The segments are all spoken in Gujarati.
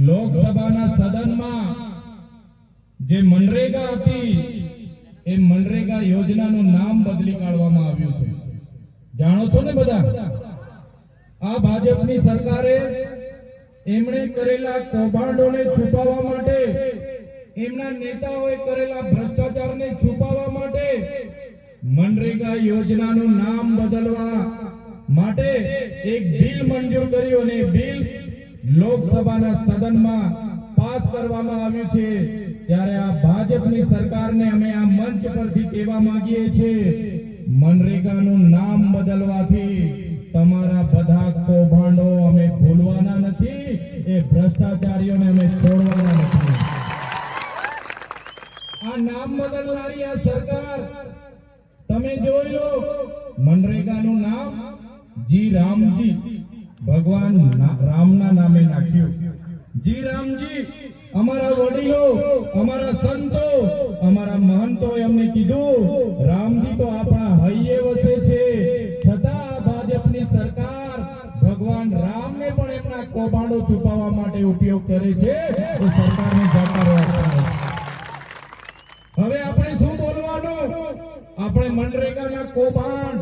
લોકસભાના સદનમાં જે મનરેગા હતી એ મનરેગા યોજનાનું નામ બદલી કાઢવામાં આવ્યું છે. જાણો છો ને બધા? આ ભાજપની સરકારે એમણે કરેલા કૌભાંડોને છુપાવવા માટે, એમના નેતાઓએ કરેલા ભ્રષ્ટાચારને છુપાવવા માટે મનરેગા યોજનાનું નામ બદલવા માટે એક બિલ મંજૂર કર્યું અને બિલ લોકસભાના સદનમાં પાસ કરવામાં આવ્યું છે. ત્યારે આ ભાજપની સરકારને અમે આ મંચ પરથી કહેવા માંગીએ છીએ, મનરેગાનું નામ બદલવાથી તમારા બધા કૌભાંડો અમે ભૂલવાના નથી, એ ભ્રષ્ટાચારીઓને અમે છોડવાના નથી. આ નામ બદલનારી આ સરકાર તમે જોઈ લો, મનરેગાનું નામ જી રામજી, ભગવાન રામના નામે નાખ્યું. જી રામજી, અમારા વડીલો, અમારા સંતો, અમારા મહંતોએ અમને કીધું રામજી તો આપણા હૈયે વસે છે, છતાં આ ભાજપની સરકાર ભગવાન રામને પણ એમના કૌભાંડો છુપાવવા માટે ઉપયોગ કરે છે. એ સરકારને જાકારો આપવાનો. હવે આપણે શું બોલવાનું? આપણે મનરેગાના કૌભાંડ,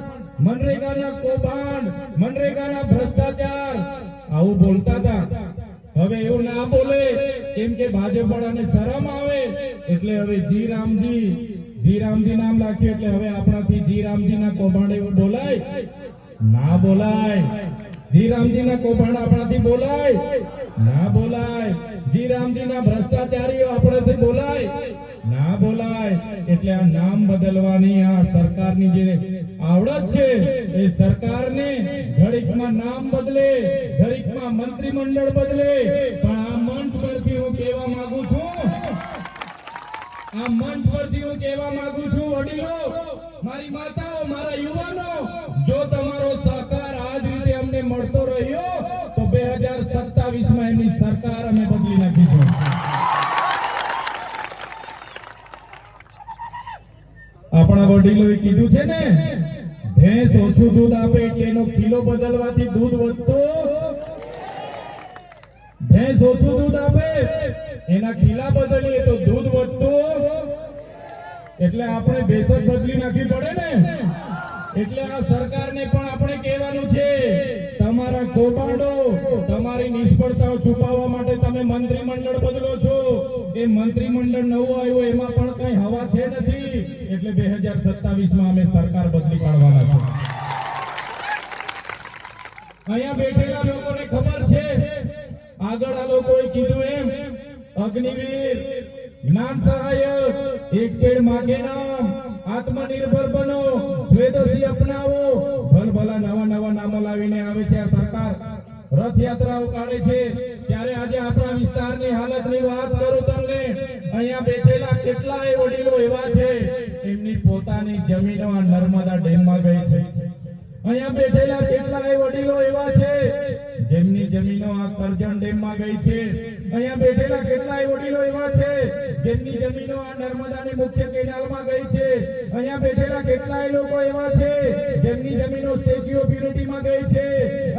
મનરેગાના ભ્રષ્ટાચાર આવું બોલતા હતા. હવે એવું ના બોલે, કેમ કે ભાજપ વાળાને શરમ આવે એટલે હવે જી રામજી નામ રાખ્યું એટલે હવે આપણાથી જી રામજીના કૌભાંડ એવું બોલાય ના બોલાય? જી રામજીના કૌભાંડ આપણાથી બોલાય ના બોલાય? જી રામજીના ભ્રષ્ટાચારીઓ આપણાથી બોલાય ના બોલાય? એટલે આ નામ બદલવાની આ સરકારની જે આવડત છે એ સરકારને ઘડીકમાં નામ બદલે, ઘડીકમાં મંત્રીમંડળ બદલે, પણ આ મંચ પરથી હું કહેવા માંગુ છું, વડીલો, મારી માતાઓ, મારા યુવાનો, જો તમારો સહકાર આ જ રીતે અમને મળતો રહ્યો તો 2027માં એમની સરકાર અમે બદલી નાખીશું. આપણા વડીલોએ કીધું છે ને, ભેંસ ઓછું દૂધ આપે એટલે એનો કિલો બદલવાથી દૂધ વધતું, ભેંસ ઓછું દૂધ આપે એના કિલા બદલીએ તો દૂધ વધતું. એટલે આપણે ભેંસ જ બદલી નાખવી પડે ને. એટલે આ સરકારને પણ આપણે કહેવાનું છે, તમારા કૌભાંડો, તમારી નિષ્ફળતાઓ છુપાવવા માટે તમે મંત્રીમંડળ બદલો છો. એ મંત્રીમંડળ નવું આવ્યું એમાં પણ કઈ હવા છે નથી. એટલે 2027માં અમે સરકાર બદલી કાઢવાના છે. અહીંયા બેઠેલા લોકોને ખબર છે, આગળ આ લોકોએ કીધું એમ અગ્નિવીર, જ્ઞાન સહાયક, એક પેડ માગે નામ, આત્મનિર્ભર બનો, સ્વદેશી અપનાવો, ભલભલા નવા નામો લાવીને આવે છે આ સરકાર. રથયાત્રાઓ કાઢે છે. ત્યારે આજે આપણા વિસ્તારની હાલતની વાત કરું તમને, અહીંયા બેઠેલા કેટલાય વડીલો એવા છે એમની પોતાની જમીનો આ નર્મદા ડેમમાં ગઈ છે. અહીંયા બેઠેલા કેટલાય વડીલો એવા છે જેમની જમીનો આ કરજણ ડેમમાં ગઈ છે. અહીંયા બેઠેલા કેટલાય વડીલો એવા છે જેમની જમીનો આ નર્મદાની મુખ્ય કેનાલમાં ગઈ છે. અહીંયા બેઠેલા કેટલાય લોકો એવા છે જેમની જમીનો સ્ટેચ્યુ ઓફ યુનિટીમાં ગઈ છે.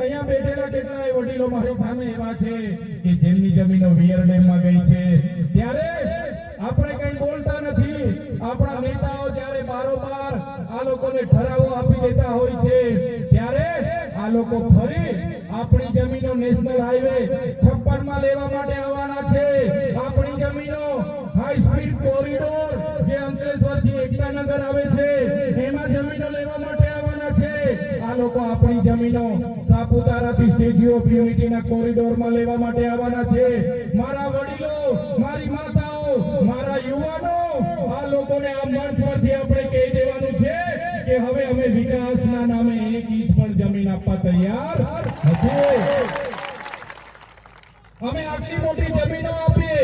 અહીંયા બેઠેલા કેટલાય વડીલો મારી સામે એવા છે કે જેમની જમીનો વિયર ડેમમાં ગઈ છે. ત્યારે આપણે કઈ બોલતા નથી. આપણા નેતાઓ જ્યારે બારોબાર આ લોકોને ઠરાવો આપી દેતા હોય છે, ત્યારે આ લોકો ફરી આપણી જમીનો નેશનલ હાઈવે 56માં લેવા માટે આવવાના છે. આપણી જમીનો હાઈ સ્પીડ કોરિડોર જે અંકલેશ્વરથી એકતાનગર આવે છે એમાં જમીનો લેવા માટે આવવાના છે. આ લોકો આપણી જમીનો સાપુતારાથી સ્ટેચ્યુ ઓફ યુનિટીના કોરિડોરમાં લેવા માટે આવવાના છે. મારા વડીલો, મારી માતાઓ, મારા યુવાનો, આ લોકોને આ મંચ પરથી આપણે કહી દેવાનું છે કે હવે અમે વિકાસના નામે એક ઇંચ પણ જમીન આપવા તૈયાર નથી. અમે આટલી મોટી જમીનો આપીએ,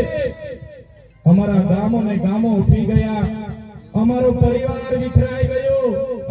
અમારા ગામો ઉઠી ગયા, અમારો પરિવાર વિખરાઈ ગયો,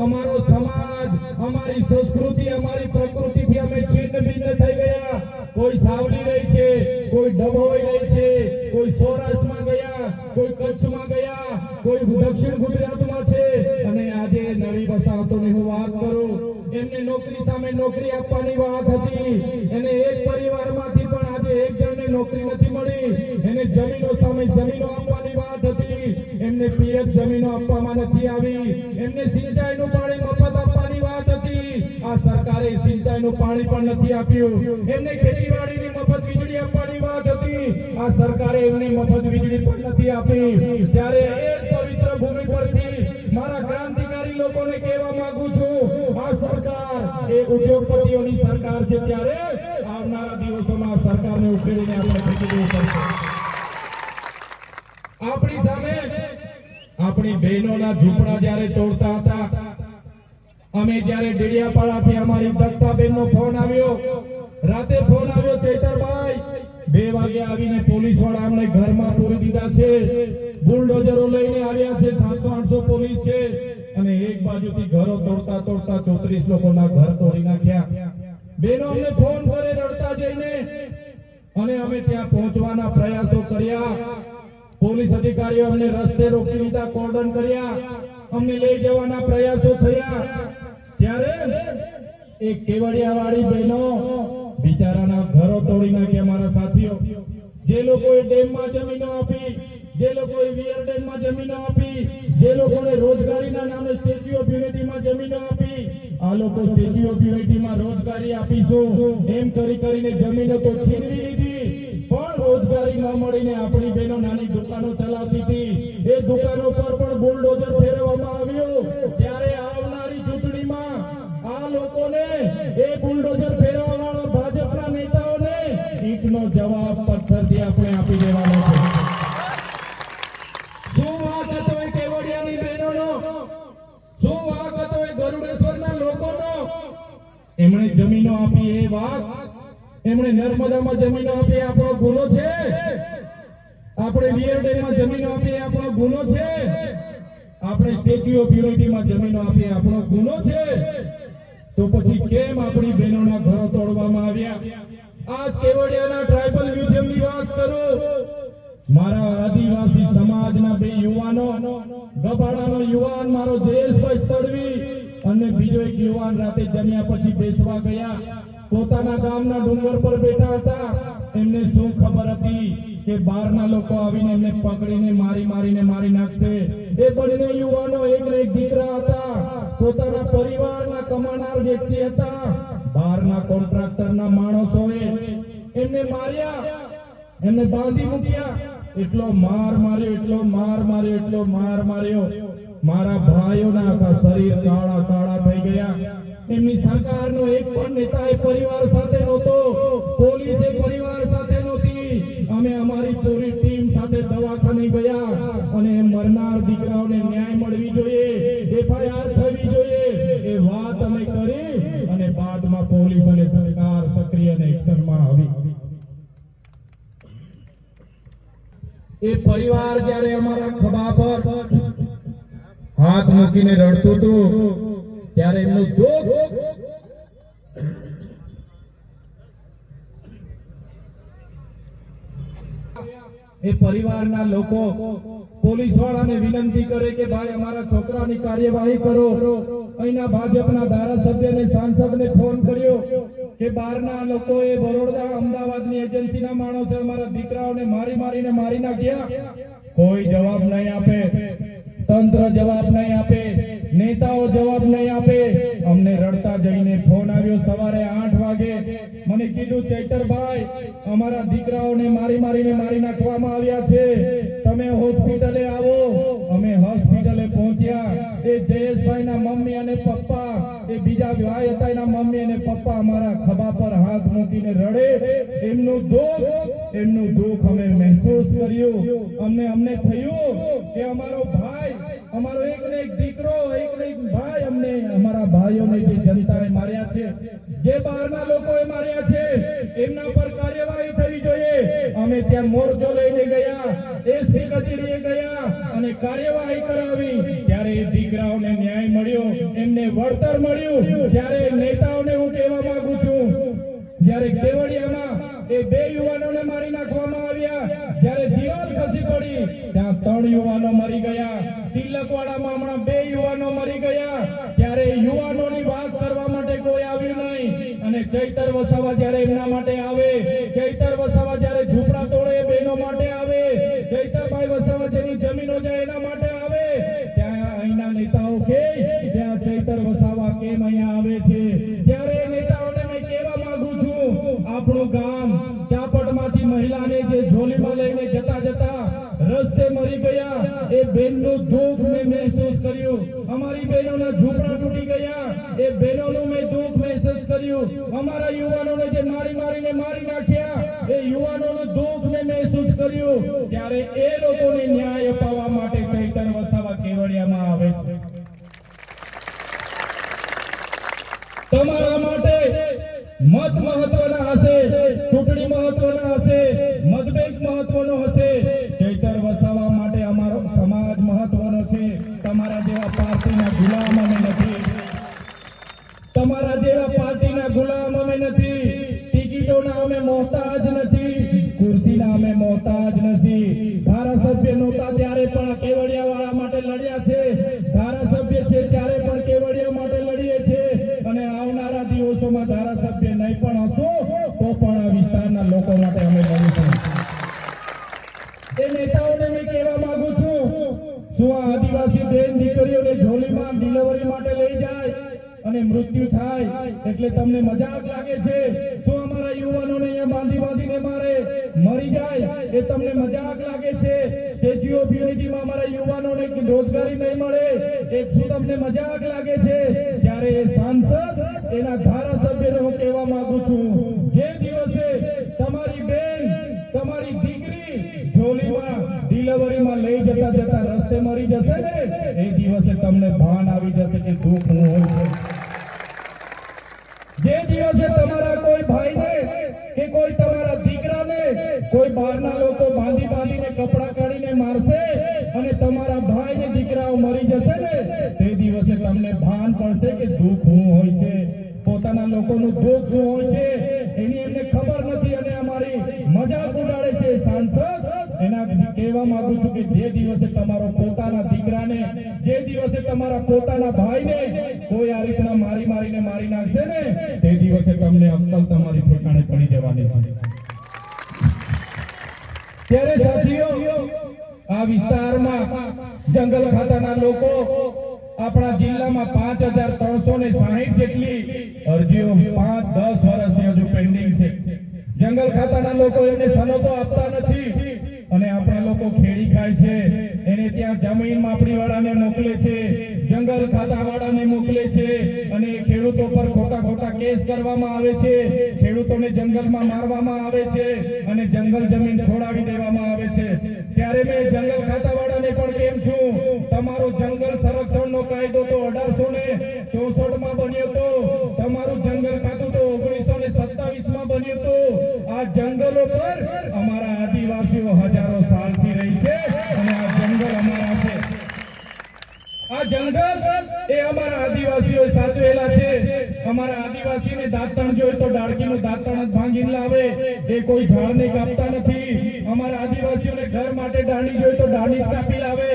અમારો સમાજ, અમારી સંસ્કૃતિ, અમારી પ્રકૃતિથી અમે છિન્ન ભિન્ન થઈ ગયા. કોઈ સાવલી રહી છે, કોઈ ડભોઈ રહી છે, કોઈ સૌરાષ્ટ્રમાં ગયા, કોઈ કચ્છમાં ગયા, કોઈ દક્ષિણ ગુજરાતમાં છે. અને આજે નવી વસાહતોની હું વાત કરું, એમને નોકરી સામે નોકરી આપવાની વાત હતી, એને એક પરિવારમાંથી પણ આજે એક જણને નોકરી નથી નથી મળી. એને જમીનો સામે જમીનો આપવાની વાત હતી, એમને પીએફ જમીનો આપવામાં નથી આવી. એમને સિંચાઈનું પાણી મફત આપવાની વાત હતી, આ સરકારે સિંચાઈનું પાણી પણ નથી આપ્યું. એમને ખેતીવાડીની મફત વીજળી આપવાની વાત હતી, આ સરકારે એમને મફત વીજળી પણ નથી આપી. ત્યારે એ પવિત્ર ભૂમિ પરથી મારા ક્રાંતિકારી લોકોને કહેવા માંગુ છું, આ સરકાર એ ઉદ્યોગપતિઓની સરકાર છે. ત્યારે આવનારા દિવસોમાં સરકારને ઉકેલીને આપણે ફેંકી દેવું પડશે. આપણી સામે આપણી બહેનોના ઝૂંપડા જ્યારે તોડતા હતા, અમે જ્યારે ડેડિયાપાડાથી અમારી દક્ષાબેનનો ફોન આવ્યો, રાતે ફોન આવ્યો, ચૈતરભાઈ 2 વાગે આવીને પોલીસ વાળા અમને ઘરમાં પૂરી દીધા છે, બુલડોઝરો લઈને આવ્યા છે, 700-800 પોલીસ છે, અને એક બાજુથી ઘરો તોડતા તોડતા 34 લોકોના ઘર તોડી નાખ્યા. બેનો અમને ફોન કરે રડતા જઈને, અને અમે ત્યાં પહોંચવાના પ્રયાસો કર્યા. પોલીસ અધિકારીઓ અમને રસ્તે રોકી લીધા, કોર્ડન કર્યા, અમને લઈ જવાના પ્રયાસો થયા. ત્યારે એક કેવડિયાવાળી બહેનો બિચારાના ઘરો તોડી નાખ્યા. મારા સાથીઓ, જે લોકોએ ડેમમાં જમીનો આપી, જે લોકોએ વિયર ડેમમાં જમીનો આપી, જે લોકોને રોજગારીના નામે સ્ટેચ્યુ ઓફ યુનિટીમાં જમીનો આપી, આ લોકો સ્ટેચ્યુ ઓફ યુનિટીમાં રોજગારી આપીશું એમ કરીને જમીનો તો છીનવી લીધી, પણ રોજગારી ન મળીને આપણી બહેનો નાની દુકાનો ચલાવતી હતી, એ દુકાનો પર પણ બુલડોઝર ફેરવવામાં આવ્યો. ત્યારે આવનારી ચૂંટણીમાં આ લોકોને, એ બુલડોઝર ફેરવવાવાળા ભાજપના નેતાઓને ઈંટનો જવાબ પથ્થરથી આપણે આપી દેવાનો છે. શું વાંક હતો એ કેવડિયાની બહેનોનો? શું વાંક હતો એ ગરુડેશ્વરના લોકોનો? એમણે જમીનો આપી એ વાંક, એમણે નર્મદામાં જમીનો આપી આપણો ગુનો છે? આપણે વિયર ડેમમાં જમીનો આપી આપણો ગુનો છે? આપણે સ્ટેચ્યુ ઓફ યુનિટીમાં જમીનો આપી આપણો ગુનો છે? તો પછી કેમ આપણી બહેનોના ઘરો તોડવામાં આવ્યા? આજ કેવડિયાના ટ્રાઇબલ મ્યુઝિયમની વાત કરું. મારા આદિવાસી સમાજના 2 યુવાનો, ગભાડાનો યુવાન મારો જયેશભાઈ તડવી અને બીજો એક યુવાન રાતે જમ્યા પછી બેસવા ગયા. પોતાના ગામના ડુંગર પર બેઠા હતા. એમને શું ખબર હતી કે બહારના લોકો આવીને એમને પકડીને મારી નાખશે. એ બંને યુવાનો એક ને એક દીકરા હતા, પોતાના પરિવારના કમાનાર વ્યક્તિ હતા. બહારના કોન્ટ્રાક્ટરના માણસોએ એમને માર્યા, એમને બાંધી મૂક્યા. એટલો માર માર્યો, મારા ભાઈઓના આખા શરીર કાળા કાળા થઈ ગયા. એમની સરકારનો એક પણ નેતા એ પરિવાર સાથે નહોતો, પોલીસ એ પરિવાર સાથે નહોતી. અમે અમારી પૂરી ટીમ સાથે દવાખાને ગયા, અને મરનાર દીકરાઓને ન્યાય મળવી જોઈએ, એફઆઈઆર થવી જોઈએ, એ વાત અમે કરી. અને બાદમાં પોલીસ અને સરકાર સક્રિય અને એક્શનમાં આવી. એ પરિવાર જ્યારે અમારા ખભા પર હાથ મૂકીને રડતું હતું, ત્યારે એમનું દુઃખ એ પરિવારના લોકો પોલીસ વાળાને વિનંતી કરે કે ભાઈ અમારા છોકરાની કાર્યવાહી કરો. અહીંના ભાજપના ધારાસભ્યને સાંસદને ફોન કર્યો કે બહારના લોકોએ બરોડા અમદાવાદની એજન્સીના માણસે અમારા દીકરાઓને મારી નાખ્યા. કોઈ જવાબ નહીં આપે, તંત્ર જવાબ નહીં આપે, નેતાઓ જવાબ નહીં આપે. અમને રડતા જઈને ફોન આવ્યો સવારે 8 વાગે. મને કીધું, ચૈતરભાઈ અમારા દીકરાઓને મારી નાખવામાં આવ્યા છે, તમે હોસ્પિટલે આવો. અમે હોસ્પિટલે પહોંચ્યા. એ જયેશભાઈના મમ્મી અને પપ્પા, એ બીજા ભાઈ હતા એના મમ્મી અને પપ્પા અમારા ખભા પર હાથ મૂકીને રડે. એમનું દુઃખ અમે મહેસૂસ કર્યું. અમને થયું કે અમારો ભાઈ, અમારો એક ને એક દીકરો, એક ને એક ભાઈ, અમને અમારા ભાઈઓને જે જનતાએ માર્યા છે, જે બહારના લોકોએ માર્યા છે, એમના પર કાર્યવાહી થવી જોઈએ. અમે ત્યાં મોરચો લઈને ગયા, એસપી કચેરીએ ગયા અને કાર્યવાહી કરાવી. ત્યારે એ દીકરાઓને ન્યાય મળ્યો, એમને વળતર મળ્યું. ત્યારે નેતાઓને હું કહેવા માંગુ છું, જ્યારે કેવડિયામાં એ 2 યુવાનોને મારી નાખવામાં આવ્યા, જ્યારે દિવાલ ખસી પડી ત્યાં 3 યુવાનો મરી ગયા. તિલકવાડામાં હમણાં 2 યુવાનો મરી ગયા. ત્યારે યુવાનોની વાત કરવા માટે કોઈ આવ્યું નહીં. અને ચૈતર વસાવા જ્યારે એમના માટે આવે, ચૈતર વસાવા જ્યારે ઝૂંપડા તોડે મહિલાને જે ઝોલીમાં લઈને જતા જતા રસ્તે મરી ગયા, એ બેનનું દુઃખ મેં મહેસૂસ કર્યું. અમારી બહેનોના ઝૂંપડા તૂટી ગયા, એ બહેનોનું મેં દુઃખ મહેસૂસ કર્યું. અમારા યુવાનોને જે મારીને મારી નાખ્યા, એ યુવાનોનું દુઃખ મેં મહેસૂસ કર્યું. ત્યારે એ લોકોને ન્યાય અપાવવા માટે ચૈતર વસાવા કેવડિયામાં આવે છે. તમારા માટે મત મહત્વના હશે, ચૂંટણી મહત્વના હશે, મતબેંક મહત્વનો હશે. ચૈતર વસાવા માટે અમારો સમાજ મહત્વનો છે. તમારા જેવા પાર્ટીના ગુલામ અમે નથી. તમારા જેવા પાર્ટીના ગુલામ અમે નથી. ટિકિટોના અમે મોહતાજ નથી. ખુરશીના અમે મોહતાજ નથી. ધારાસભ્ય નહોતા ત્યારે પણ કેવડિયાવાળા માટે લડ્યા છે. ધારાસભ્ય છે ત્યારે પણ કેવડિયા માટે લડીએ છે. અને આવનારા દિવસોમાં ધારાસભ્ય નહીં પણ હશો તો પણ આ વિસ્તારના લોકો માટે અમે લડીશું. એ નેતાઓને મેં કહેવા માંગુ છું, શું આ આદિવાસી બેન દીકરીઓને ઝોલીમાં ડિલિવરી માટે લઈ જાય અને મૃત્યુ થાય એટલે તમને મજાક લાગે છે? શું અમારા યુવાનોને અહીંયા બાંધીને મારે મરી જાય એ તમને મજાક લાગે છે? સ્ટેચ્યુ ઓફ યુનિટીમાં અમારા યુવાનોને રોજગારી નહીં મળે એ શું તમને મજાક લાગે છે? ત્યારે એ સાંસદ એના ધારાસભ્યને હું કહેવા માંગુ છું, જે દિવસે તમારી બેન તમારી દીકરી ઝોલીમાં ડિલિવરીમાં લઈ જતા રસ્તે મરી જશે ને, એ દિવસે તમને ભાન આવી જશે કે દુઃખ શું હોય છે. જે દિવસે તમારા કોઈ ભાઈને કે કોઈ તમારા દીકરાને કોઈ બહારના લોકો બાંધીને કપડા કાઢીને મારશે અને તમારા ભાઈ ને દીકરાઓ મરી જશે ને, તે દિવસે તમને ભાન પડશે કે દુઃખ શું હોય છે. પોતાના લોકોનું દુઃખ શું હોય છે એની એમને ખબર નથી અને અમારી મજાક ઉડાડે છે. સાંસદ એના કહેવા માંગુ છું કે જે દિવસે તમારો પોતાના દીકરાને, જે દિવસે તમારા પોતાના ભાઈને કોઈ આ રીતના મારીને મારી નાખશે ને, તે દિવસે તમને અક્કલ તમારી ઠેકાણે પડી જવાની છે. ત્યારે સાથીઓ, આ વિસ્તારમાં જંગલ ખાતાના લોકો આપણા જિલ્લામાં 5360 જેટલી અરજીઓ 5-10 વર્ષથી હજુ પેન્ડિંગ છે. જંગલ ખાતાના લોકો એમને સનદો આપતા નથી અને આપણા લોકો ખેડી ખાય છે. એને ત્યાં જમીન માપણી વાળાને મોકલે છે, જંગલ ખાતા વાળાને મોકલે છે અને ખેડૂતો પર ખોટા કેસ કરવામાં આવે છે. ખેડૂતોને જંગલમાં મારવામાં આવે છે અને જંગલ જમીન છોડાવી દેવામાં આવે છે. ત્યારે મેં જંગલ ખાતા વાળાને પણ કેમ છું, તમારો જંગલ સંરક્ષણનો કાયદો તો 1864 માં બન્યો હતો. તમારું જંગલ ખાતું તો 1927 માં બન્યું હતું. આ જંગલો પર અમારા આદિવાસીઓ હજારો સાલથી રહી છે અને આ જંગલ અમારા છે. આ જંગલ એ અમારા આદિવાસીઓ સાચવેલા છે. અમારા આદિવાસીને દાંતણ જોઈએ તો ડાળકીનું દાંતણ જ ભાંગીને લાવે, એ કોઈ ઝાડને કાપતા નથી. અમારા આદિવાસીઓને ઘર માટે ડાળી જોઈએ તો ડાળી કાપી લાવે.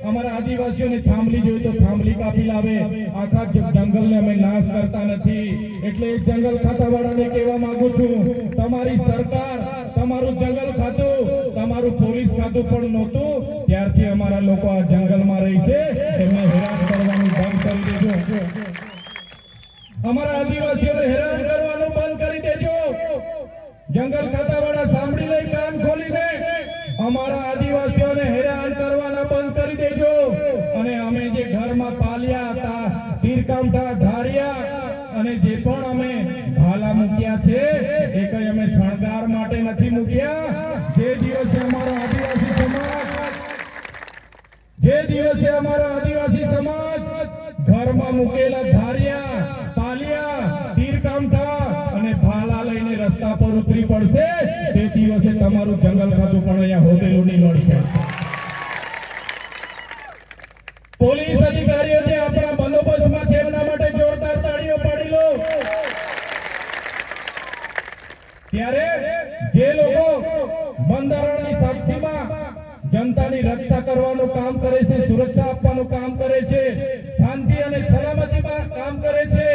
અમારા આદિવાસીઓને થાંભલી જોઈએ તો થાંભલી કાપી લાવે. આખા જંગલને અમે નાશ કરતા નથી. એટલે જંગલ ખાતાવાળાને કહેવા માંગુ છું, તમારી સરકાર, તમારું જંગલ ખાતું, તમારું પોલીસ ખાતું પણ નહોતું ત્યારથી અમારા લોકો આ જંગલમાં રહી છે. એમને હેરાન કરવાનું બંધ કરી દેજો. અમારા આદિવાસીઓને હેરાન કરવાનું બંધ કરી દેજો. જંગલ ખાતાવાળા સાંભળી લઈ કાન ખોલીને અમારા આદિવાસીઓને હેરાન કરવાના બંધ કરી દેજો. અને અમે જે ઘરમાં પાલ્યા હતા, તીરકામઠા, ધારિયા અને જે પણ અમે ભાલા મૂક્યા છે એ કઈ અમે શણગાર માટે નથી મૂક્યા. જે દિવસે અમારો આદિવાસી સમાજ ઘરમાં મૂકેલા ધારિયા, પાલિયા, તીરકામઠા અને ભાલા લઈને રસ્તા પર ઉતરી પડશે, તે દિવસે તમારું જંગલ ખાતું પણ અહીંયા હોટેલું નહીં મળશે. પોલીસ અધિકારીઓ જે આપણા બંદોબસ્તમાં છે એમના માટે જોરદાર તાળીઓ પાડી લો. ત્યારે જે લોકો બંધારણની સાક્ષીમાં જનતાની રક્ષા કરવાનું કામ કરે છે, સુરક્ષા આપવાનું કામ કરે છે, શાંતિ અને સલામતીમાં કામ કરે છે,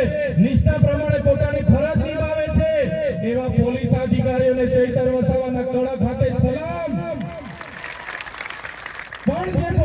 નિષ્ઠા પ્રમાણે પોતાની ફરજ નિભાવે છે, એવા પોલીસ અધિકારીઓને ચૈતર વસાવાના કડક હાથે સલામ. પણ જે